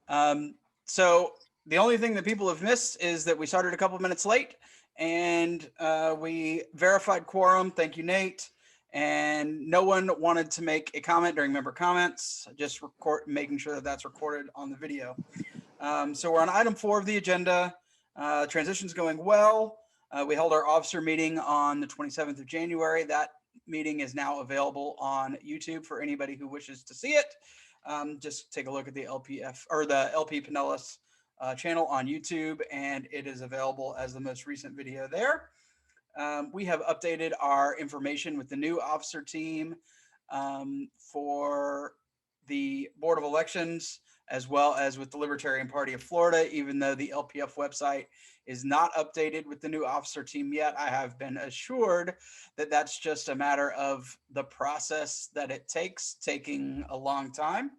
So the only thing that people have missed is that we started a couple minutes late, and we verified quorum. Thank you, Nate. And no one wanted to make a comment during member comments, just making sure that that's recorded on the video. So we're on item 4 of the agenda. Transition's going well. We held our officer meeting on the 27th of January. That meeting is now available on YouTube for anybody who wishes to see it. Just take a look at the LPF or the LP Pinellas channel on YouTube, and it is available as the most recent video there. We have updated our information with the new officer team for the Board of Elections, as well as with the Libertarian Party of Florida. Even though the LPF website is not updated with the new officer team yet, I have been assured that that's just a matter of the process that it takes, taking a long time.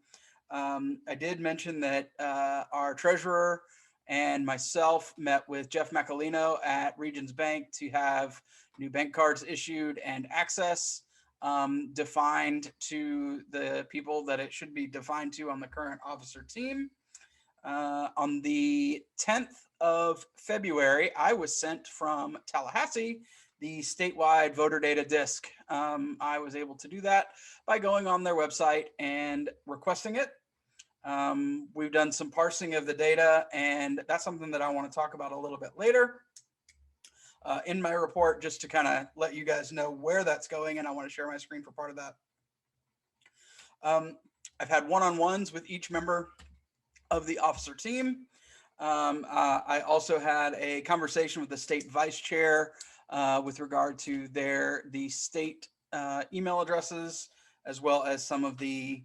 I did mention that our treasurer and myself met with Jeff Macalino at Regions Bank to have new bank cards issued and access defined to the people that it should be defined to on the current officer team. On the 10th of February, I was sent from Tallahassee the statewide voter data disc. I was able to do that by going on their website and requesting it. We've done some parsing of the data, and that's something that I want to talk about a little bit later in my report, just to kind of let you guys know where that's going, and I want to share my screen for part of that. I've had one-on-ones with each member of the officer team. I also had a conversation with the state vice chair with regard to the state email addresses, as well as some of the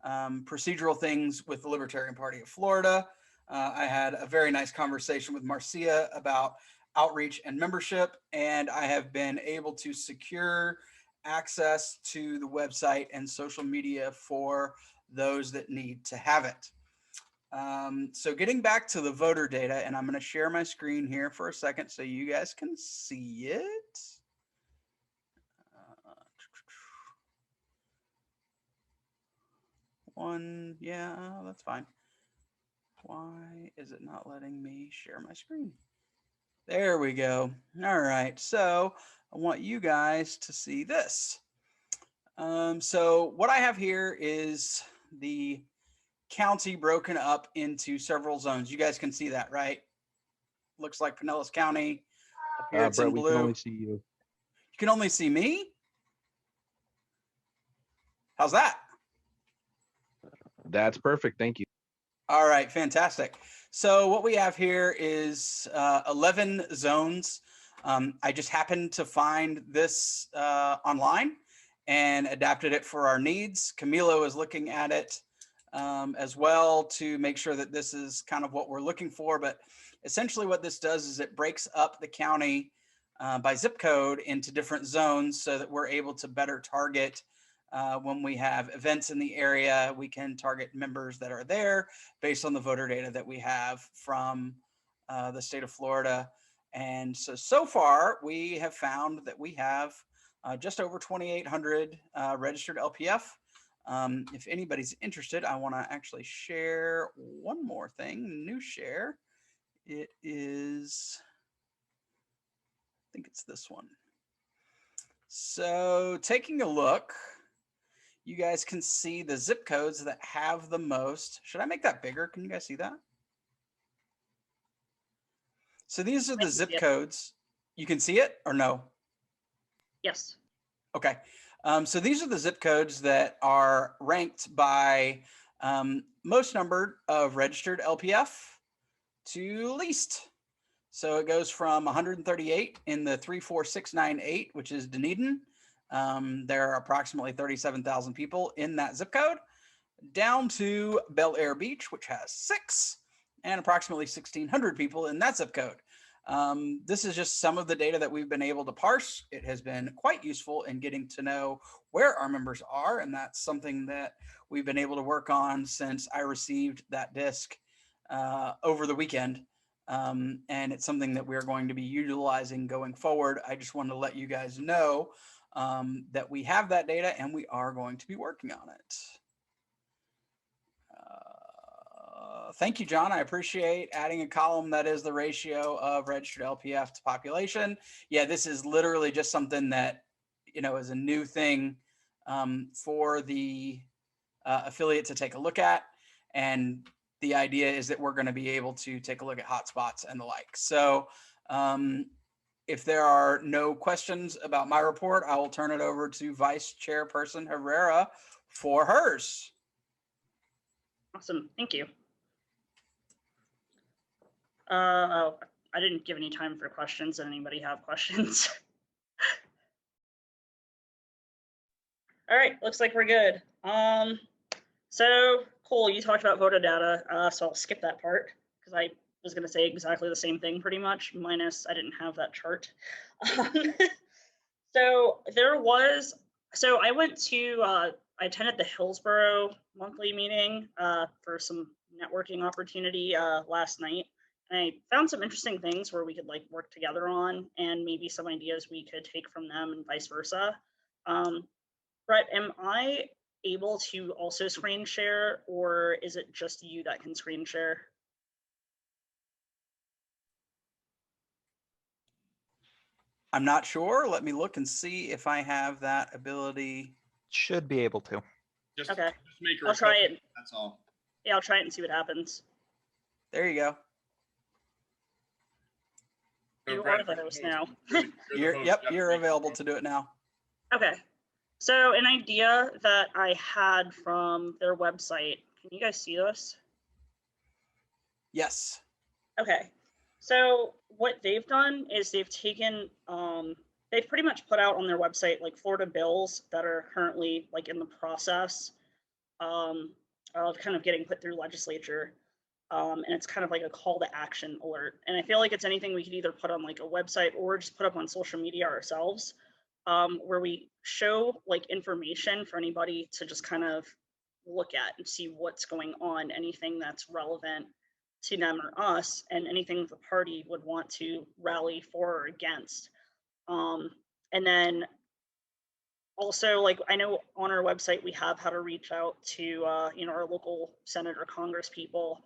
procedural things with the Libertarian Party of Florida. I had a very nice conversation with Marcia about outreach and membership, and I have been able to secure access to the website and social media for those that need to have it. So getting back to the voter data, and I'm going to share my screen here for a second so you guys can see it. Yeah, that's fine. Why is it not letting me share my screen? There we go. All right, so I want you guys to see this. So what I have here is the county broken up into several zones. You guys can see that, right? Looks like Pinellas County. Up here it's Brett, in blue. we can only see you. You can only see me? How's that? That's perfect. Thank you. All right, fantastic. So what we have here is 11 zones. I just happened to find this online and adapted it for our needs. Camilo is looking at it as well to make sure that this is kind of what we're looking for. But essentially what this does is it breaks up the county by zip code into different zones so that we're able to better target when we have events in the area. We can target members that are there based on the voter data that we have from the state of Florida. And so far, we have found that we have just over 2,800 registered LPF. If anybody's interested, I want to actually share one more thing, new share. It is, I think it's this one. So taking a look, you guys can see the zip codes that have the most. Should I make that bigger? Can you guys see that? So these are the zip codes. You can see it or no? Yes. Okay. So these are the zip codes that are ranked by most number of registered LPF to least. So it goes from 138 in the 34698, which is Dunedin. There are approximately 37,000 people in that zip code, down to Bel Air Beach, which has 6, and approximately 1,600 people in that zip code. This is just some of the data that we've been able to parse. It has been quite useful in getting to know where our members are, and that's something that we've been able to work on since I received that disc over the weekend. And it's something that we're going to be utilizing going forward. I just wanted to let you guys know that we have that data and we are going to be working on it. Thank you, John. I appreciate adding a column that is the ratio of registered LPF to population. Yeah, this is literally just something that, is a new thing for the affiliate to take a look at. And the idea is that we're going to be able to take a look at hotspots and the like. So if there are no questions about my report, I will turn it over to Vice Chairperson Herrera for hers. Awesome. Thank you. I didn't give any time for questions. Does anybody have questions? All right, looks like we're good. So Cole, you talked about voter data, so I'll skip that part because I was going to say exactly the same thing pretty much, minus I didn't have that chart. So I went to, I attended the Hillsborough monthly meeting for some networking opportunity last night. And I found some interesting things where we could like work together on, and maybe some ideas we could take from them and vice versa. Brett, am I able to also screen share, or is it just you that can screen share? I'm not sure. Let me look and see if I have that ability. Should be able to. Okay. Just make her I'll try accept it. That's all. Yeah, I'll try it and see what happens. There you go. So, You Brad, are the host now. you're the host. Yep, You you're have to make available it. to do it now. Okay. So an idea that I had from their website, can you guys see this? Yes. Okay. So what they've done is they've taken, they've pretty much put out on their website like Florida bills that are currently like in the process of kind of getting put through legislature. And it's kind of like a call to action alert. And I feel like it's anything we could either put on like a website or just put up on social media ourselves, where we show like information for anybody to just kind of look at and see what's going on, anything that's relevant to them or us, and anything the party would want to rally for or against. And then also, like, I know on our website we have how to reach out to our local Senate or Congress people.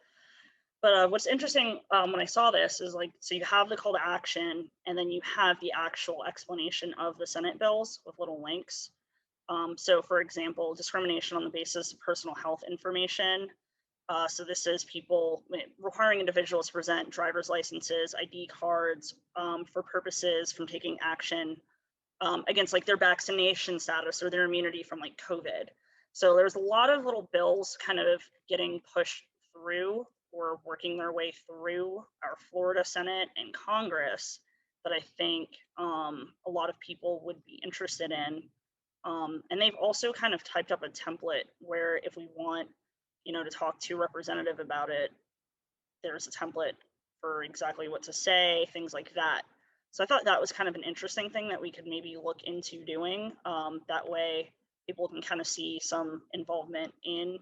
But what's interesting when I saw this is like, so you have the call to action, and then you have the actual explanation of the Senate bills with little links. So for example, discrimination on the basis of personal health information. So this is people requiring individuals to present driver's licenses, ID cards for purposes from taking action against like their vaccination status or their immunity from like COVID. So there's a lot of little bills kind of getting pushed through or working their way through our Florida Senate and Congress that I think a lot of people would be interested in. And they've also kind of typed up a template where if we want, to talk to a representative about it, there's a template for exactly what to say, things like that. So I thought that was kind of an interesting thing that we could maybe look into doing. That way people can kind of see some involvement in,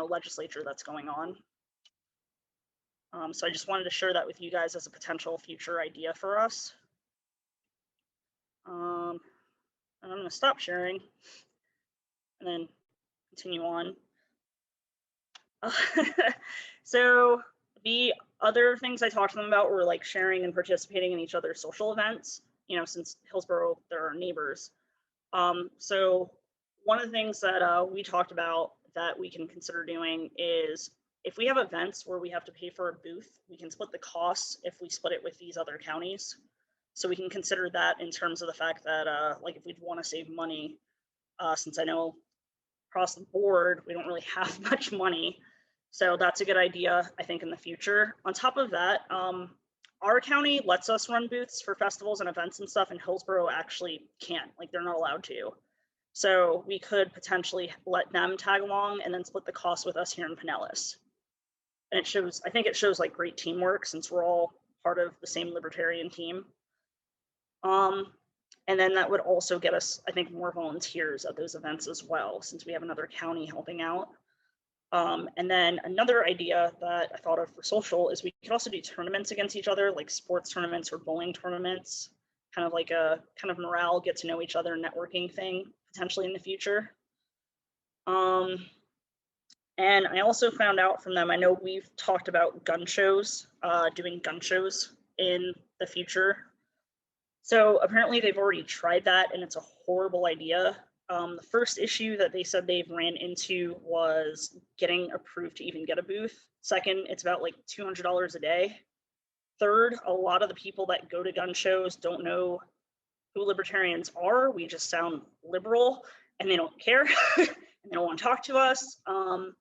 legislature that's going on. So I just wanted to share that with you guys as a potential future idea for us. And I'm going to stop sharing and then continue on. So the other things I talked to them about were like sharing and participating in each other's social events, since Hillsborough, they're our neighbors. So one of the things that we talked about that we can consider doing is if we have events where we have to pay for a booth, we can split the costs if we split it with these other counties. So we can consider that in terms of the fact that like if we'd want to save money, since I know across the board, we don't really have much money. So that's a good idea, I think, in the future. On top of that, our county lets us run booths for festivals and events and stuff, and Hillsborough actually can't, like they're not allowed to. So we could potentially let them tag along and then split the cost with us here in Pinellas. And it shows, I think it shows like great teamwork since we're all part of the same Libertarian team. And then that would also get us, I think, more volunteers at those events as well, since we have another county helping out. And then another idea that I thought of for social is we could also do tournaments against each other, like sports tournaments or bowling tournaments, kind of like a kind of morale, get to know each other networking thing potentially in the future. And I also found out from them, I know we've talked about gun shows, doing gun shows in the future. So apparently they've already tried that and it's a horrible idea. The first issue that they said they've ran into was getting approved to even get a booth. Second, it's about like $200 a day. Third, a lot of the people that go to gun shows don't know who libertarians are. We just sound liberal and they don't care and they don't want to talk to us. And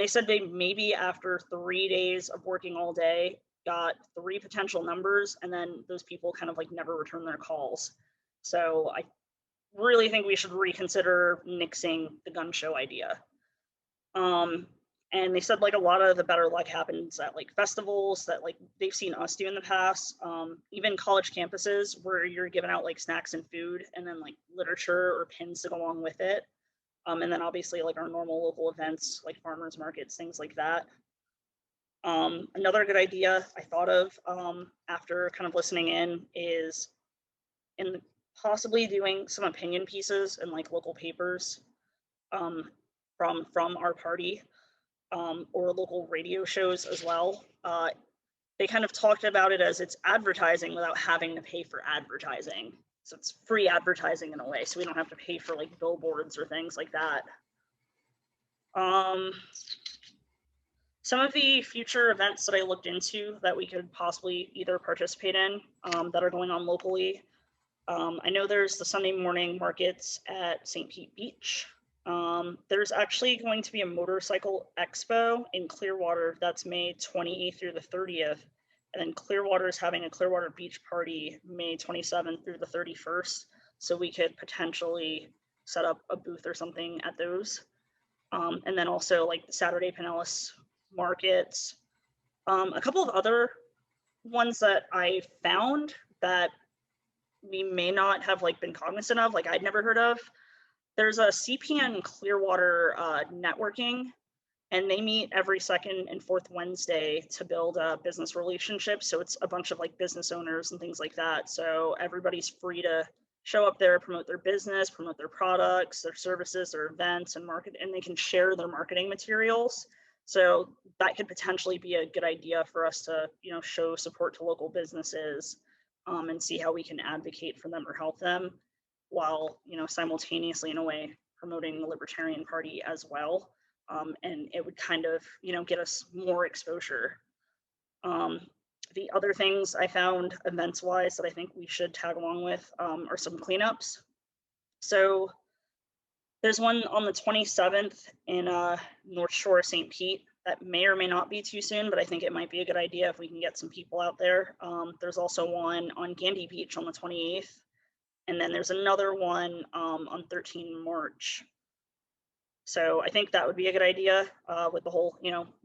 they said they maybe after 3 days of working all day got 3 potential numbers, and then those people kind of like never return their calls. So I really think we should reconsider nixing the gun show idea. And they said like a lot of the better luck happens at like festivals that like they've seen us do in the past, even college campuses where you're giving out like snacks and food and then like literature or pins to go along with it. And then obviously like our normal local events like farmers markets, things like that. Another good idea I thought of after kind of listening in is in possibly doing some opinion pieces in like local papers from our party, or local radio shows as well. They kind of talked about it as it's advertising without having to pay for advertising. So it's free advertising in a way, so we don't have to pay for like billboards or things like that. Some of the future events that I looked into that we could possibly either participate in that are going on locally. I know there's the Sunday morning markets at St. Pete Beach. There's actually going to be a motorcycle expo in Clearwater that's May 28th through the 30th. And then Clearwater is having a Clearwater Beach party May 27th through the 31st. So we could potentially set up a booth or something at those. And then also like the Saturday Pinellas markets. A couple of other ones that I found that we may not have like been cognizant of, like I'd never heard of. There's a CPN Clearwater networking, and they meet every second and fourth Wednesday to build a business relationship. So it's a bunch of like business owners and things like that. So everybody's free to show up there, promote their business, promote their products, their services, their events, and market, and they can share their marketing materials. So that could potentially be a good idea for us to, show support to local businesses and see how we can advocate for them or help them while, simultaneously in a way promoting the Libertarian Party as well. And it would kind of, get us more exposure. The other things I found events-wise that I think we should tag along with are some cleanups. So there's one on the 27th in North Shore, St. Pete. That may or may not be too soon, but I think it might be a good idea if we can get some people out there. There's also one on Gandy Beach on the 28th. And then there's another one on 13 March. So I think that would be a good idea with the whole,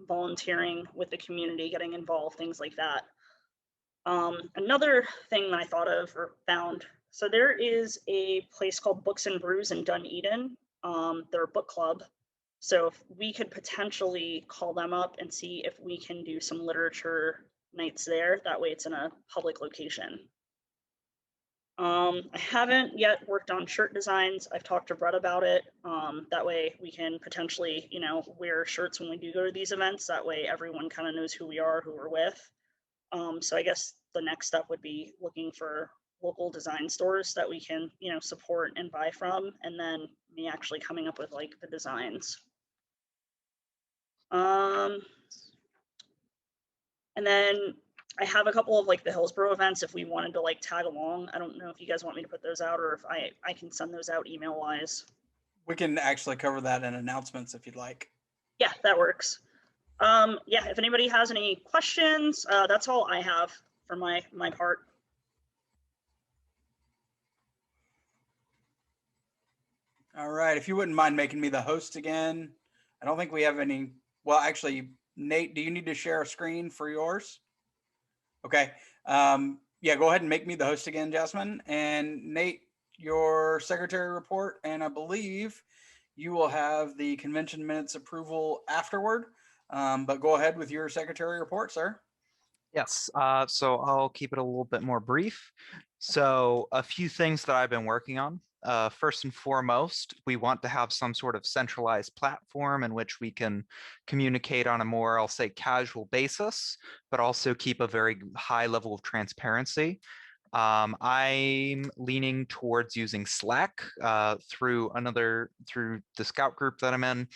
volunteering with the community, getting involved, things like that. Another thing that I thought of or found, so there is a place called Books and Brews in Dunedin. They're a book club. So if we could potentially call them up and see if we can do some literature nights there, that way it's in a public location. I haven't yet worked on shirt designs. I've talked to Brett about it. That way we can potentially, wear shirts when we do go to these events. That way everyone kind of knows who we are, who we're with. So I guess the next step would be looking for local design stores that we can, support and buy from, and then me actually coming up with like the designs. And then I have a couple of like the Hillsborough events if we wanted to like tag along. I don't know if you guys want me to put those out or if I can send those out email wise. We can actually cover that in announcements if you'd like. Yeah, that works. Yeah, if anybody has any questions, that's all I have for my part. All right, if you wouldn't mind making me the host again. I don't think we have any. Well, actually, Nate, do you need to share a screen for yours? Okay. Yeah, go ahead and make me the host again, Jasmine. And Nate, your secretary report, and I believe you will have the convention minutes approval afterward. But go ahead with your secretary report, sir. Yes, so I'll keep it a little bit more brief. So a few things that I've been working on. First and foremost, we want to have some sort of centralized platform in which we can communicate on a more, I'll say, casual basis, but also keep a very high level of transparency. I'm leaning towards using Slack through the Scout group that I'm in.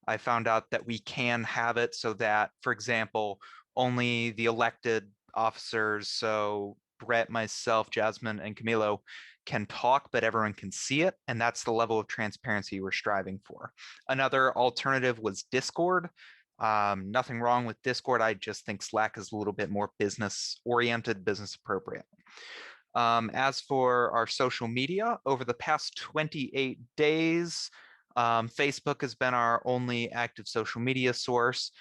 I found out that we can have it so that, for example, only the elected officers, so Brett, myself, Jasmine, and Camilo, can talk, but everyone can see it. And that's the level of transparency we're striving for. Another alternative was Discord. Nothing wrong with Discord. I just think Slack is a little bit more business oriented, business appropriate. As for our social media, over the past 28 days, Facebook has been our only active social media source.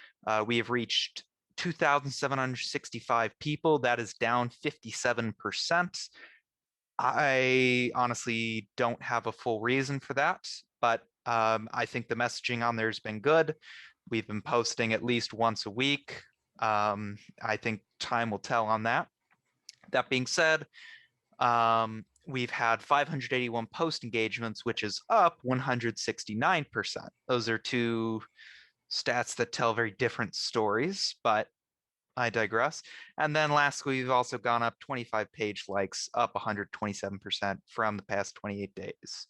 We have reached 2,765 people. That is down 57%. I honestly don't have a full reason for that, but I think the messaging on there has been good. We've been posting at least once a week. I think time will tell on that. That being said, we've had 581 post engagements, which is up 169%. Those are two stats that tell very different stories, but I digress. And then lastly, we've also gone up 25 page likes, up 127% from the past 28 days.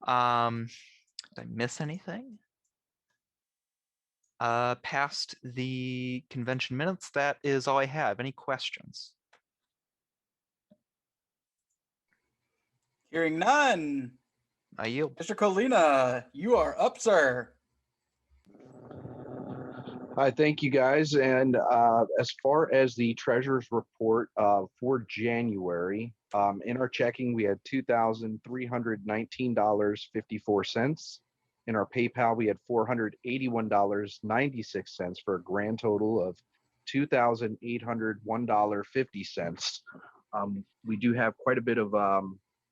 Did I miss anything? Past the convention minutes, that is all I have. Any questions? Hearing none. I yield. Mr. Colina, you are up, sir. Hi, thank you guys. And as far as the treasurer's report for January, in our checking, we had $2,319.54. In our PayPal, we had $481.96 for a grand total of $2,801.50. We do have quite a bit of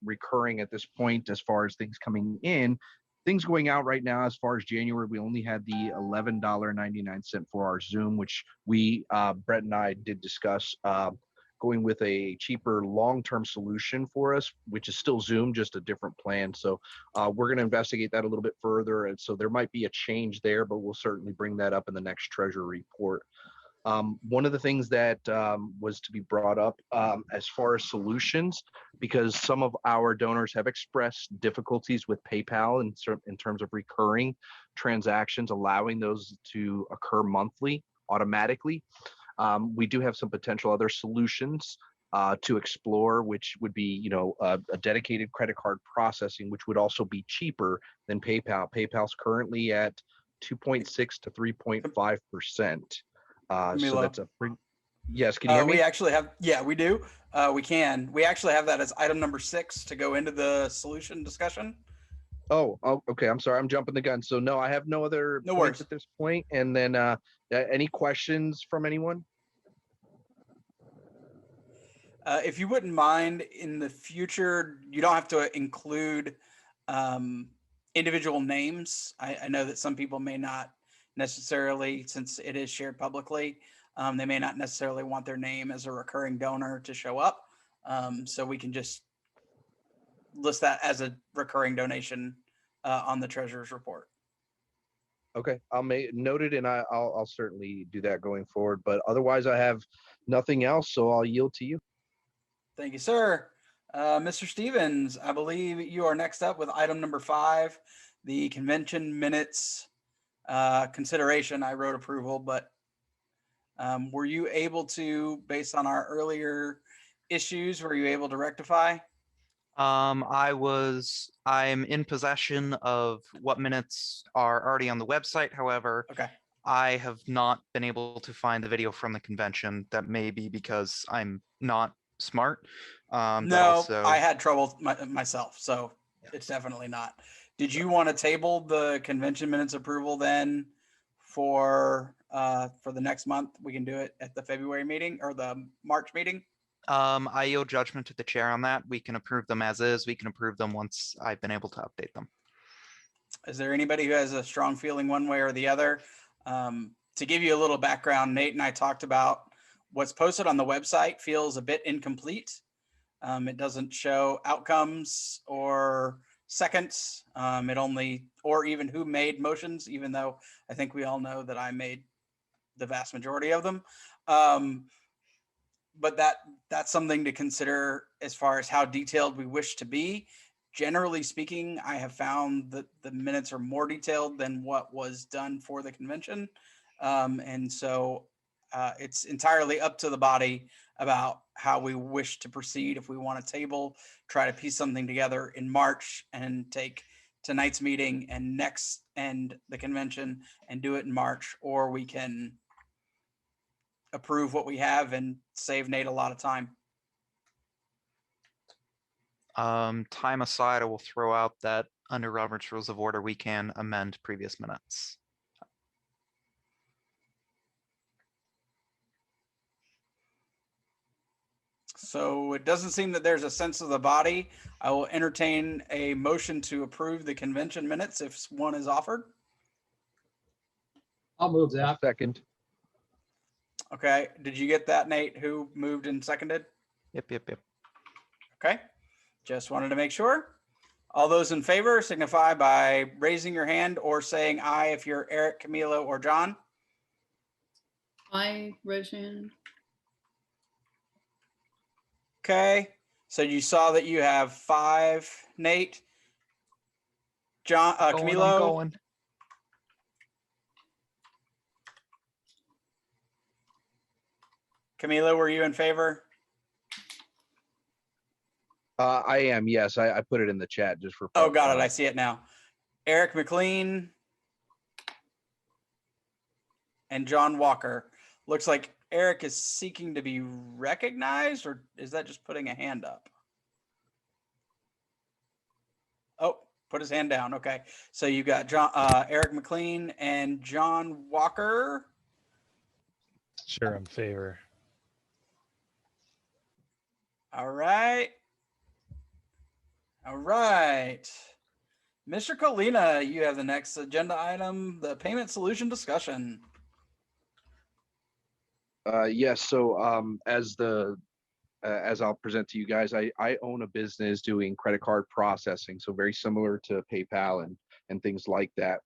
recurring at this point as far as things coming in. Things going out right now, as far as January, we only had the $11.99 for our Zoom, which we, Brett and I did discuss going with a cheaper long-term solution for us, which is still Zoom, just a different plan. So we're going to investigate that a little bit further. And so there might be a change there, but we'll certainly bring that up in the next treasury report. One of the things that was to be brought up as far as solutions, because some of our donors have expressed difficulties with PayPal in terms of recurring transactions, allowing those to occur monthly automatically. We do have some potential other solutions to explore, which would be, a dedicated credit card processing, which would also be cheaper than PayPal. PayPal's currently at 2.6 to 3.5%. So that's a pretty, yes, can you hear me? We actually have, yeah, we do. We can. We actually have that as item number 6 to go into the solution discussion. Oh, okay. I'm sorry. I'm jumping the gun. So no, I have no other points at this point. And then any questions from anyone? If you wouldn't mind, in the future, you don't have to include individual names. I know that some people may not necessarily, since it is shared publicly, they may not necessarily want their name as a recurring donor to show up. So we can just list that as a recurring donation on the treasurer's report. Okay, I'll note it, and I'll certainly do that going forward. But otherwise, I have nothing else, so I'll yield to you. Thank you, sir. Mr. Stevens, I believe you are next up with item number 5, the convention minutes consideration. I wrote approval, but were you able to, based on our earlier issues, were you able to rectify? I'm in possession of what minutes are already on the website. However, Okay. I have not been able to find the video from the convention. That may be because I'm not smart. No, I had trouble myself, so yeah. It's definitely not. Did you want to table the convention minutes approval then for the next month? We can do it at the February meeting or the March meeting. I yield judgment to the chair on that. We can approve them as is. We can approve them once I've been able to update them. Is there anybody who has a strong feeling one way or the other? To give you a little background, Nate and I talked about what's posted on the website feels a bit incomplete. It doesn't show outcomes or seconds. It only, or even who made motions, even though I think we all know that I made the vast majority of them. But that's something to consider as far as how detailed we wish to be. Generally speaking, I have found that the minutes are more detailed than what was done for the convention. And so it's entirely up to the body about how we wish to proceed. If we want to table, try to piece something together in March and take tonight's meeting and next and the convention and do it in March, or we can approve what we have and save Nate a lot of time. Time aside, I will throw out that under Robert's Rules of Order, we can amend previous minutes. So it doesn't seem that there's a sense of the body. I will entertain a motion to approve the convention minutes if one is offered. I'll move that. Second. Okay, did you get that, Nate? Who moved and seconded? Yep. Okay, just wanted to make sure. All those in favor signify by raising your hand or saying aye if you're Eric, Camilo, or John. Aye, raise your hand. Okay, so you saw that you have 5, Nate, John, Camilo, Going. Camilo, were you in favor? I am, yes. I put it in the chat just for. Oh, got it. I see it now. Eric McLean and John Walker. Looks like Eric is seeking to be recognized, or is that just putting a hand up? Oh, put his hand down. Okay. So you got John, Eric McLean and John Walker. Sure, in favor. All right. All right. Mr. Colina, you have the next agenda item, the payment solution discussion. Yes. So as I'll present to you guys, I own a business doing credit card processing, so very similar to PayPal and things like that.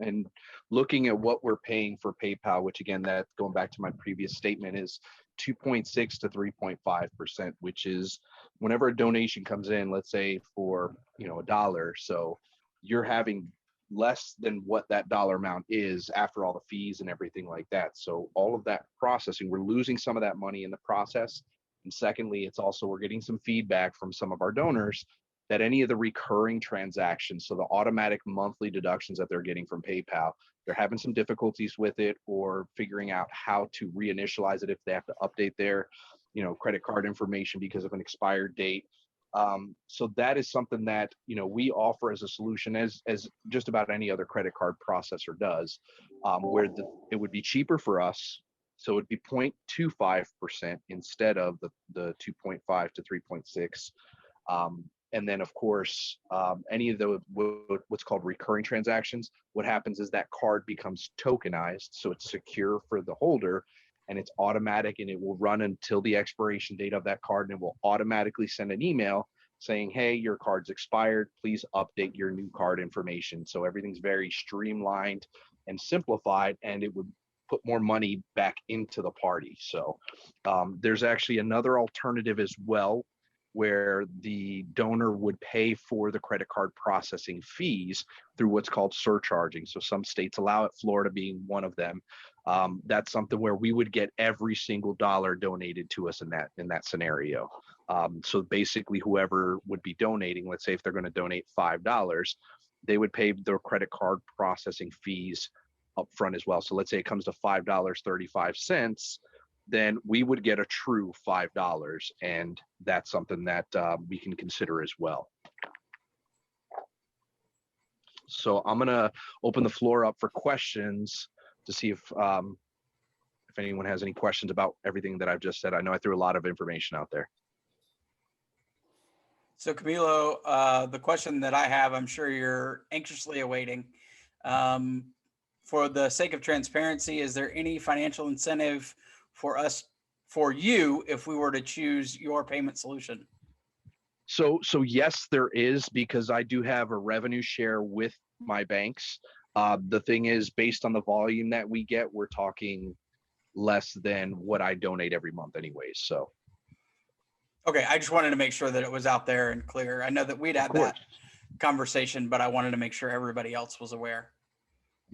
And looking at what we're paying for PayPal, which again, that going back to my previous statement, is 2.6 to 3.5%, which is whenever a donation comes in, let's say for $1, so you're having less than what that dollar amount is after all the fees and everything like that. So all of that processing, we're losing some of that money in the process. And secondly, it's also, we're getting some feedback from some of our donors that any of the recurring transactions, so the automatic monthly deductions that they're getting from PayPal, they're having some difficulties with it or figuring out how to reinitialize it if they have to update their, credit card information because of an expired date. So that is something that, we offer as a solution, as just about any other credit card processor does, where it would be cheaper for us. So it'd be 0.25% instead of the 2.5 to 3.6. And then, of course, any of the what's called recurring transactions, what happens is that card becomes tokenized, so it's secure for the holder, and it's automatic, and it will run until the expiration date of that card, and it will automatically send an email saying, hey, your card's expired, please update your new card information. So everything's very streamlined and simplified, and it would put more money back into the party. So there's actually another alternative as well, where the donor would pay for the credit card processing fees through what's called surcharging. So some states allow it, Florida being one of them. That's something where we would get every single dollar donated to us in that scenario. So basically, whoever would be donating, let's say if they're going to donate $5, they would pay their credit card processing fees up front as well. So let's say it comes to $5.35, then we would get a true $5, and that's something that we can consider as well. So I'm gonna open the floor up for questions to see if anyone has any questions about everything that I've just said. I know I threw a lot of information out there. So Camilo, the question that I have, I'm sure you're anxiously awaiting. For the sake of transparency, is there any financial incentive for you if we were to choose your payment solution? So yes, there is, because I do have a revenue share with my banks. The thing is, based on the volume that we get, we're talking less than what I donate every month anyways. So Okay, I just wanted to make sure that it was out there and clear. I know that we'd of had course, that conversation, but I wanted to make sure everybody else was aware.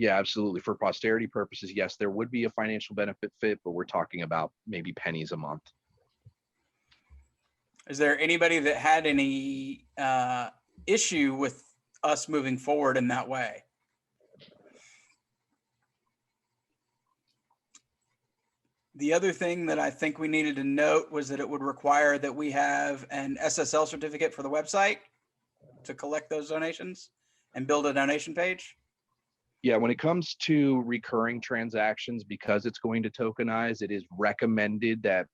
yeah, absolutely. For posterity purposes, yes, there would be a financial benefit fit, but we're talking about maybe pennies a month. Is there anybody that had any issue with us moving forward in that way? The other thing that I think we needed to note was that it would require that we have an SSL certificate for the website to collect those donations and build a donation page. Yeah, when it comes to recurring transactions, because it's going to tokenize, it is recommended that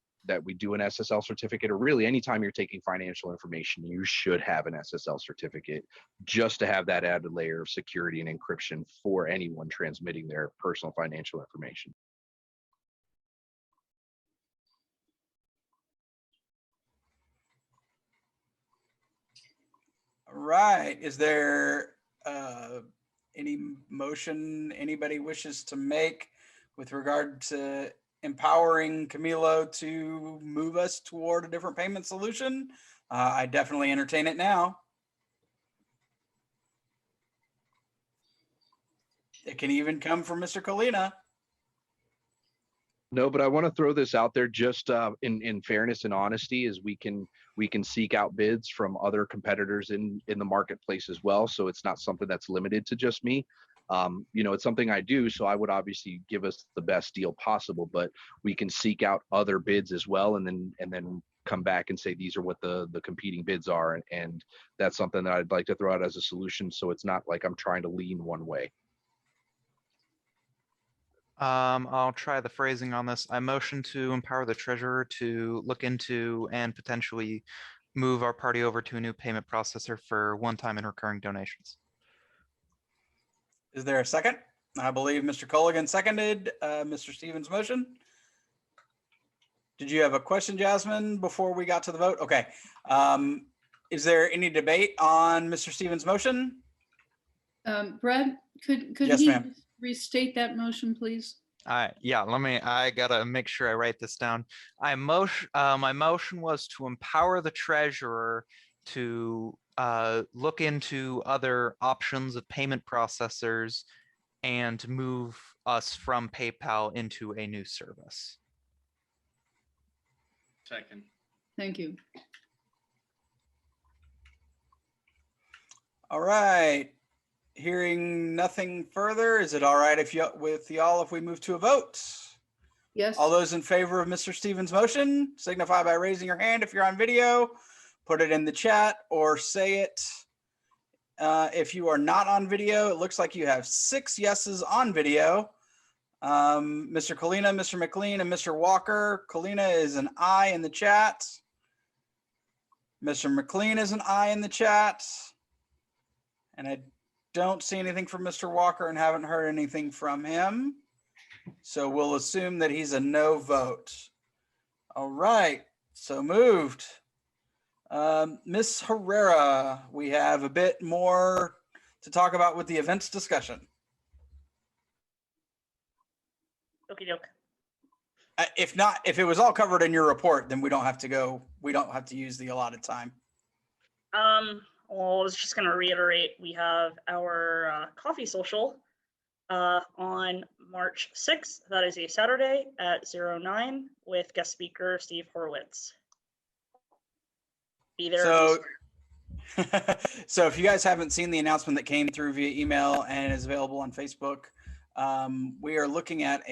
we do an SSL certificate, or really anytime you're taking financial information, you should have an SSL certificate, just to have that added layer of security and encryption for anyone transmitting their personal financial information. All right. Is there any motion anybody wishes to make with regard to empowering Camilo to move us toward a different payment solution? I definitely entertain it now. It can even come from Mr. Colina. No, but I want to throw this out there, just in fairness and honesty, is we can seek out bids from other competitors in the marketplace as well. So it's not something that's limited to just me. It's something I do, so I would obviously give us the best deal possible, but we can seek out other bids as well, and then come back and say these are what the competing bids are, and that's something that I'd like to throw out as a solution, so it's not like I'm trying to lean one way. I'll try the phrasing on this. I motion to empower the treasurer to look into and potentially move our party over to a new payment processor for one-time and recurring donations. Is there a second? I believe Mr. Colligan seconded Mr. Stevens' motion. Did you have a question, Jasmine, before we got to the vote? Okay. Is there any debate on Mr. Stevens' motion? Brad, could Yes, he ma'am. restate that motion, please? Yeah, I gotta make sure I write this down. My motion was to empower the treasurer to look into other options of payment processors and move us from PayPal into a new service. Second. Thank you. All right. Hearing nothing further, is it all right with y'all if we move to a vote? Yes. All those in favor of Mr. Stevens' motion, signify by raising your hand if you're on video, put it in the chat, or say it. If you are not on video, it looks like you have 6 yeses on video. Mr. Colina, Mr. McLean, and Mr. Walker. Colina is an I in the chat. Mr. McLean is an I in the chat. And I don't see anything from Mr. Walker and haven't heard anything from him. So we'll assume that he's a no vote. All right, so moved. Ms. Herrera, we have a bit more to talk about with the events discussion. Okie doke. If it was all covered in your report, then we don't have to use the allotted time. Well, I was just going to reiterate, we have our coffee social on March 6th. That is a Saturday at 09 with guest speaker Steve Horowitz. Be there. So if you guys haven't seen the announcement that came through via email and is available on Facebook, we are looking at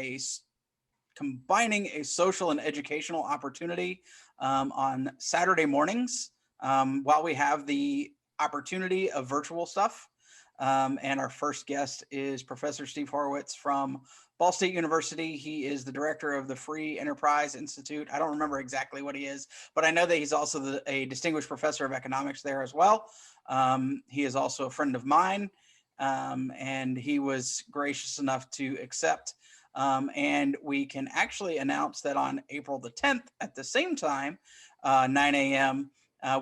combining a social and educational opportunity on Saturday mornings while we have the opportunity of virtual stuff. And our first guest is Professor Steve Horowitz from Ball State University. He is the director of the Free Enterprise Institute. I don't remember exactly what he is, but I know that he's also a distinguished professor of economics there as well. He is also a friend of mine, and he was gracious enough to accept. And we can actually announce that on April the 10th at the same time, 9 a.m.,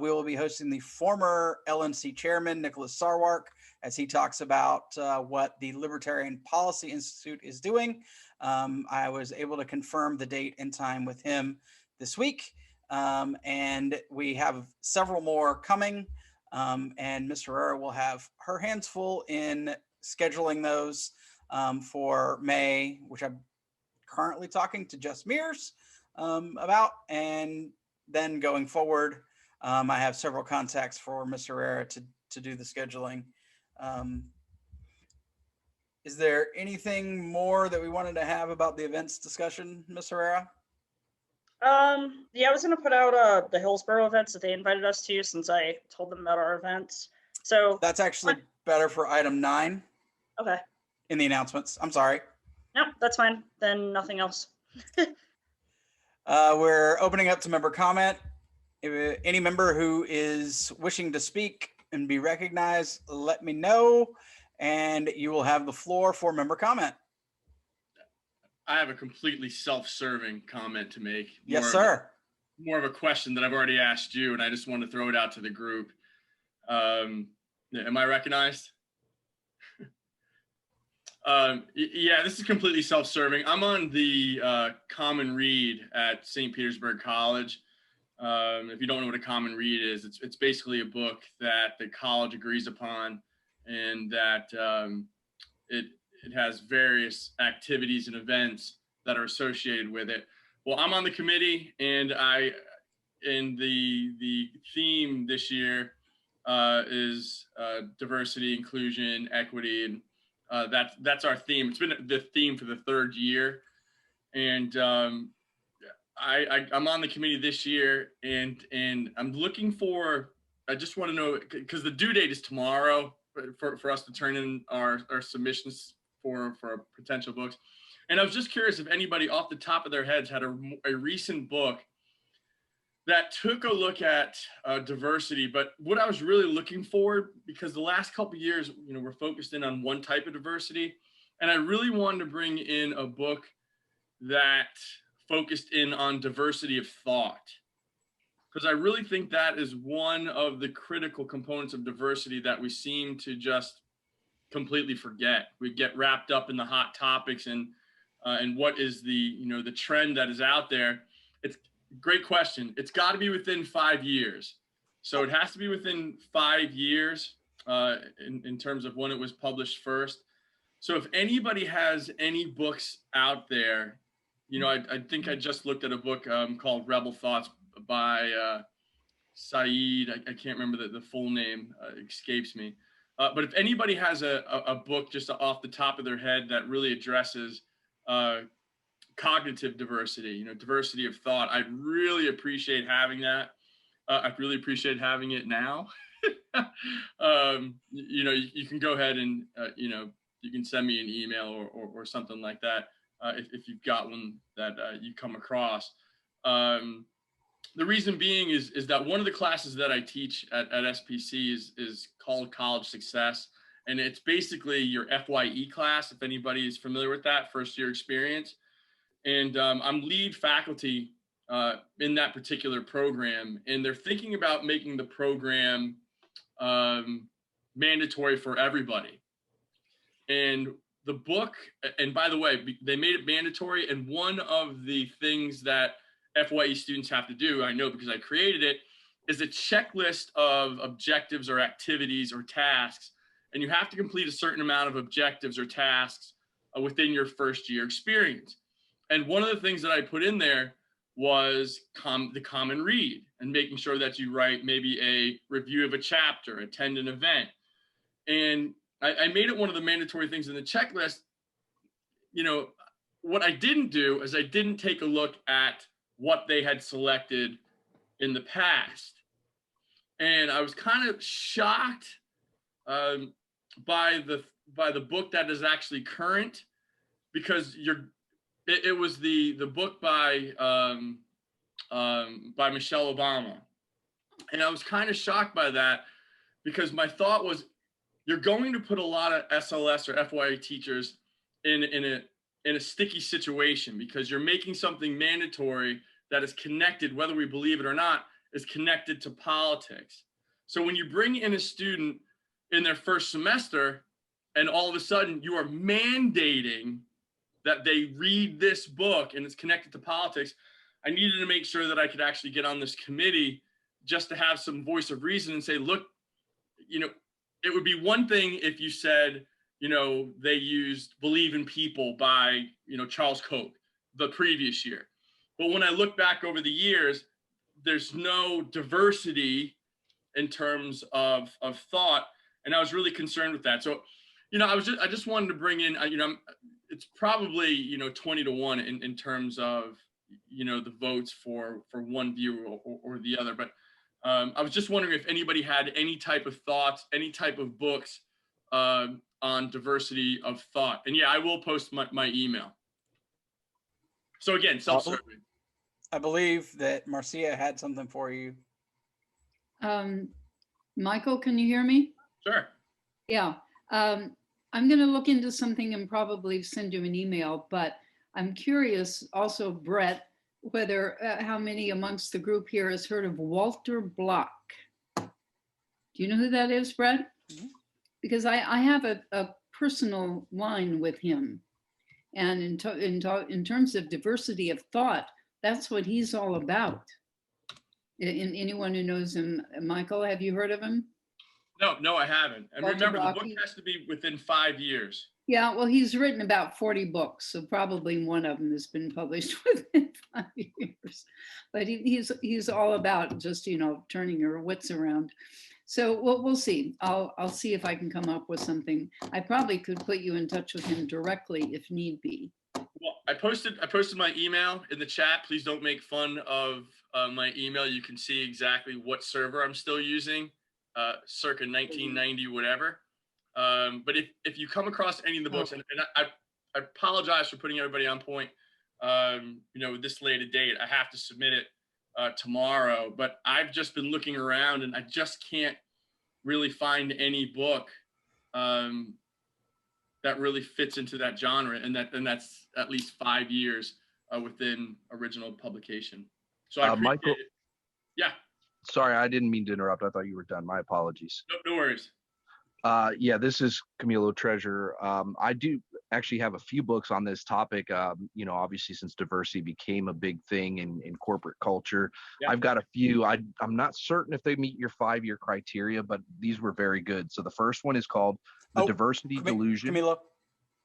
We will be hosting the former LNC chairman, Nicholas Sarwark, as he talks about what the Libertarian Policy Institute is doing. I was able to confirm the date and time with him this week, and we have several more coming, and Ms. Herrera will have her hands full in scheduling those for May, which I'm currently talking to Jess Mears about, and then going forward, I have several contacts for Ms. Herrera to do the scheduling. Is there anything more that we wanted to have about the events discussion, Ms. Herrera? Yeah, I was gonna put out the Hillsborough events that they invited us to, since I told them about our events. So That's actually better for item 9 okay, in the announcements. I'm sorry. no, that's fine. Then nothing else. We're opening up to member comment. If any member who is wishing to speak and be recognized, let me know, and you will have the floor for member comment. I have a completely self-serving comment to make. Yes, sir. More of a question that I've already asked you, and I just want to throw it out to the group. Am I recognized? Yeah, this is completely self-serving. I'm on the Common Read at St. Petersburg College. If you don't know what a Common Read is, it's basically a book that the college agrees upon, and that it has various activities and events that are associated with it. Well, I'm on the committee, and the theme this year is diversity, inclusion, equity, and that's our theme. It's been the theme for the 3rd year, and I'm on the committee this year, and I'm looking for. I just want to know, because the due date is tomorrow for us to turn in our submissions for potential books. And I was just curious if anybody off the top of their heads had a recent book that took a look at diversity. But what I was really looking for, because the last couple of years, we're focused in on one type of diversity, and I really wanted to bring in a book that focused in on diversity of thought, because I really think that is one of the critical components of diversity that we seem to just completely forget. We get wrapped up in the hot topics and what is the trend that is out there. It's a great question. It's got to be within 5 years. So it has to be within 5 years in terms of when it was published first. So if anybody has any books out there, I think I just looked at a book called Rebel Thoughts by Saeed. I can't remember the full name, escapes me. But if anybody has a book just off the top of their head that really addresses cognitive diversity, diversity of thought, I'd really appreciate having that. I'd really appreciate having it now. You can go ahead and, you can send me an email or something like that if you've got one that you come across. The reason being is that one of the classes that I teach at SPC is called College Success. And it's basically your FYE class, if anybody is familiar with that, first year experience. And I'm lead faculty in that particular program. And they're thinking about making the program mandatory for everybody. And the book, and by the way, they made it mandatory. And one of the things that FYE students have to do, I know because I created it, is a checklist of objectives or activities or tasks. And you have to complete a certain amount of objectives or tasks within your first year experience. And one of the things that I put in there was the common read, and making sure that you write maybe a review of a chapter, attend an event. And I made it one of the mandatory things in the checklist. What I didn't do is I didn't take a look at what they had selected in the past. And I was kind of shocked by the book that is actually current, because it was the book by Michelle Obama. And I was kind of shocked by that, because my thought was, you're going to put a lot of SLS or FYE teachers in a sticky situation, because you're making something mandatory that is connected, whether we believe it or not. is connected to politics. So when you bring in a student in their first semester and all of a sudden you are mandating that they read this book and it's connected to politics, I needed to make sure that I could actually get on this committee just to have some voice of reason and say, look, you know, it would be one thing if you said, you know, they used Believe in People by, you know, Charles Koch the previous year. But when I look back over the years, there's no diversity in terms of thought. And I was really concerned with that. So, you know, I just wanted to bring in, you know, it's probably, you know, 20-1 in terms of, you know, the votes for one view or the other. But I was just wondering if anybody had any type of thoughts, any type of books on diversity of thought. And yeah, I will post my email. So again, self-serving. I believe that Marcia had something for you. Michael, can you hear me? Sure. Yeah. I'm going to look into something and probably send you an email, but I'm curious also, Brett, whether how many amongst the group here has heard of Walter Block. Do you know who that is, Brett? Mhm. Because I have a personal line with him. And in terms of diversity of thought, that's what he's all about. Anyone who knows him, Michael, have you heard of him? No, I haven't. And Walter remember, Block, the book has to be within 5 years. Yeah, well, he's written about 40 books, so probably one of them has been published within 5 years. But he's all about just, you know, turning your wits around. So we'll see. I'll see if I can come up with something. I probably could put you in touch with him directly if need be. Well, I posted my email in the chat. Please don't make fun of my email. You can see exactly what server I'm still using, circa 1990, whatever. But if you come across any of the books, and I apologize for putting everybody on point, you know, this late a date, I have to submit it tomorrow, but I've just been looking around and I just can't really find any book that really fits into that genre, and that's at least 5 years within original publication. So I appreciate Michael, it. Yeah. Sorry, I didn't mean to interrupt. I thought you were done. My apologies. No worries. Yeah, this is Camilo Treasure. I do actually have a few books on this topic. You know, obviously since diversity became a big thing in corporate culture, Yeah. I've got a few. I'm not certain if they meet your 5-year criteria, but these were very good. So the first one is called The Diversity Delusion. Camilo.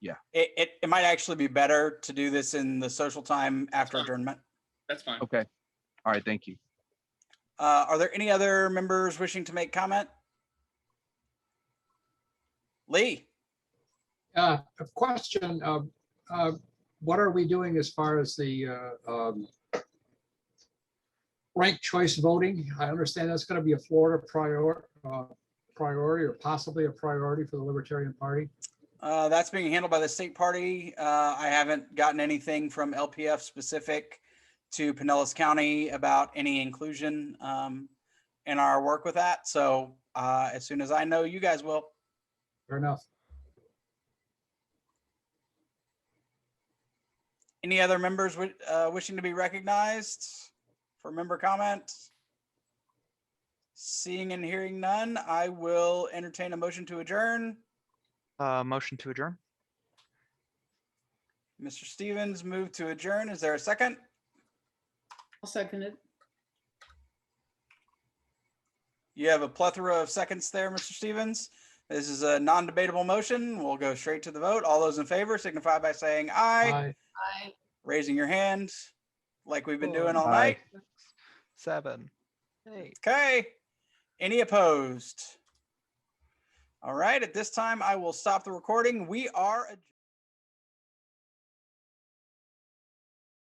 Yeah. It might actually be better to do this in the social time after adjournment. That's fine. Okay. All right. Thank you. Are there any other members wishing to make comment? Lee. A question. What are we doing as far as the ranked choice voting? I understand that's going to be a Florida priority or possibly a priority for the Libertarian Party. That's being handled by the state party. I haven't gotten anything from LPF specific to Pinellas County about any inclusion in our work with that. So as soon as I know, you guys will. Fair enough. Any other members wishing to be recognized for member comments? Seeing and hearing none, I will entertain a motion to adjourn. Motion to adjourn. Mr. Stevens moved to adjourn. Is there a second? I'll second it. You have a plethora of seconds there, Mr. Stevens. This is a non-debatable motion. We'll go straight to the vote. All those in favor signify by saying aye. Aye. Aye. Raising your hand like we've been doing all Aye. night. 7, 8. Okay. Any opposed? All right. At this time, I will stop the recording. We are adjourned.